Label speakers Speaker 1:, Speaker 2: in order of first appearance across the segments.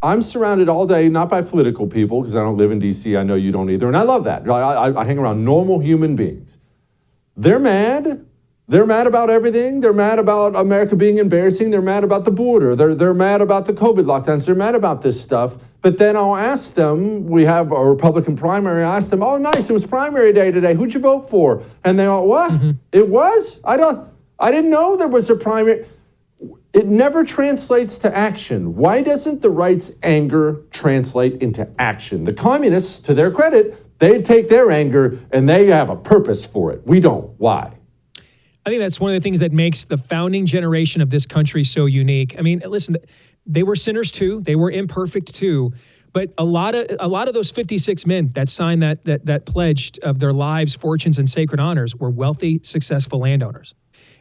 Speaker 1: I'm surrounded all day, not by political people, because I don't live in D.C. I know you don't either. And I love that. I hang around normal human beings. They're mad. They're mad about everything. They're mad about America being embarrassing. They're mad about the border. They're mad about the COVID lockdowns. They're mad about this stuff. But then I'll ask them, we have a Republican primary, I ask them, oh, nice, it was primary day today. Who'd you vote for? And they go, what? Mm-hmm. It was? I didn't know there was a primary. It never translates to action. Why doesn't the right's anger translate into action? The communists, to their credit, they take their anger and they have a purpose for it. We don't. Why?
Speaker 2: I think that's one of the things that makes the founding generation of this country so unique. I mean, listen, they were sinners too. They were imperfect too. But a lot of those 56 men that signed that pledge of their lives, fortunes, and sacred honors were wealthy, successful landowners.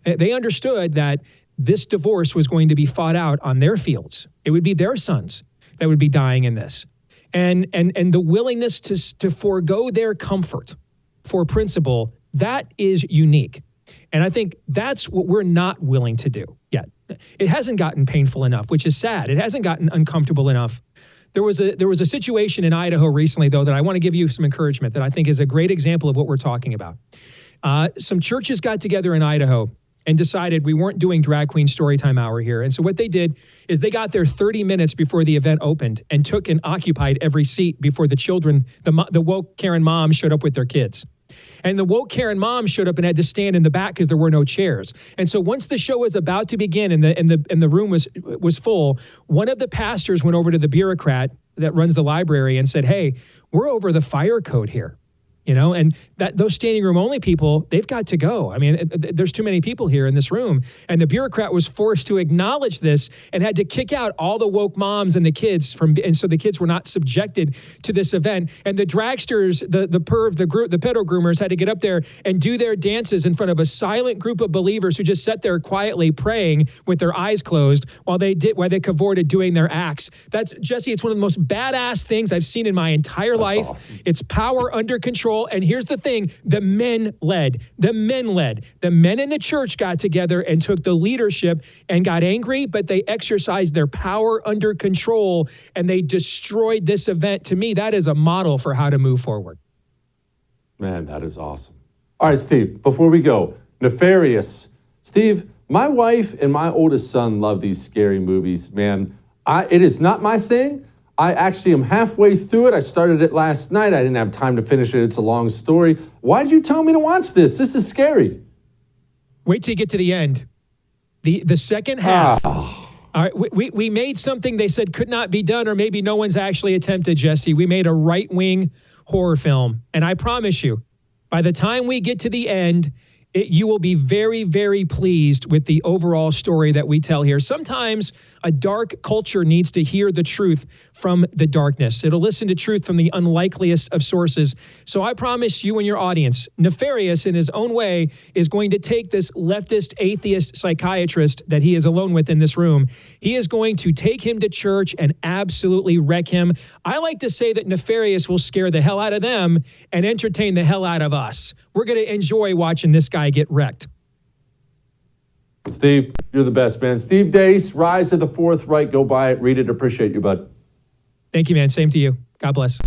Speaker 2: And they understood that this divorce was going to be fought out on their fields. It would be their sons that would be dying in this. And the willingness to forego their comfort for principle, that is unique. And I think that's what we're not willing to do yet. It hasn't gotten painful enough, which is sad. It hasn't gotten uncomfortable enough. There was a situation in Idaho recently, though, that I want to give you some encouragement that I think is a great example of what we're talking about. Some churches got together in Idaho and decided we weren't doing drag queen storytime hour here. And so what they did is they got there 30 minutes before the event opened and took and occupied every seat before the children, the woke Karen moms showed up with their kids. And the woke Karen mom showed up and had to stand in the back because there were no chairs. And so once the show was about to begin and the room was full, one of the pastors went over to the bureaucrat that runs the library and said, hey, we're over the fire code here. You know, and those standing room only people, they've got to go. I mean, there's too many people here in this room. And the bureaucrat was forced to acknowledge this and had to kick out all the woke moms and the kids and so the kids were not subjected to this event. And the dragsters, the pedo groomers had to get up there and do their dances in front of a silent group of believers who just sat there quietly praying with their eyes closed while they cavorted doing their acts. That's, Jesse, it's one of the most badass things I've seen in my entire life. Awesome. It's power under control. And here's the thing, the men led. The men in the church got together and took the leadership and got angry, but they exercised their power under control and they destroyed this event. To me, that is a model for how to move forward.
Speaker 1: Man, that is awesome. All right, Steve, before we go, Nefarious. Steve, my wife and my oldest son love these scary movies, man. It is not my thing. I actually am halfway through it. I started it last night. I didn't have time to finish it. It's a long story. Why did you tell me to watch this? This is scary.
Speaker 2: Wait till you get to the end. The second half. All right, we made something they said could not be done, or maybe no one's actually attempted, Jesse. We made a right-wing horror film. And I promise you, by the time we get to the end, you will be very, very pleased with the overall story that we tell here. Sometimes a dark culture needs to hear the truth from the darkness. It'll listen to truth from the unlikeliest of sources. So I promise you and your audience, Nefarious in his own way is going to take this leftist, atheist psychiatrist that he is alone with in this room. He is going to take him to church and absolutely wreck him. I like to say that Nefarious will scare the hell out of them and entertain the hell out of us. We're going to enjoy watching this guy get wrecked.
Speaker 1: Steve, you're the best, man. Steve Deace, Rise of the Fourth Reich. Go buy it, read it. Appreciate you, bud.
Speaker 2: Thank you, man. Same to you. God bless.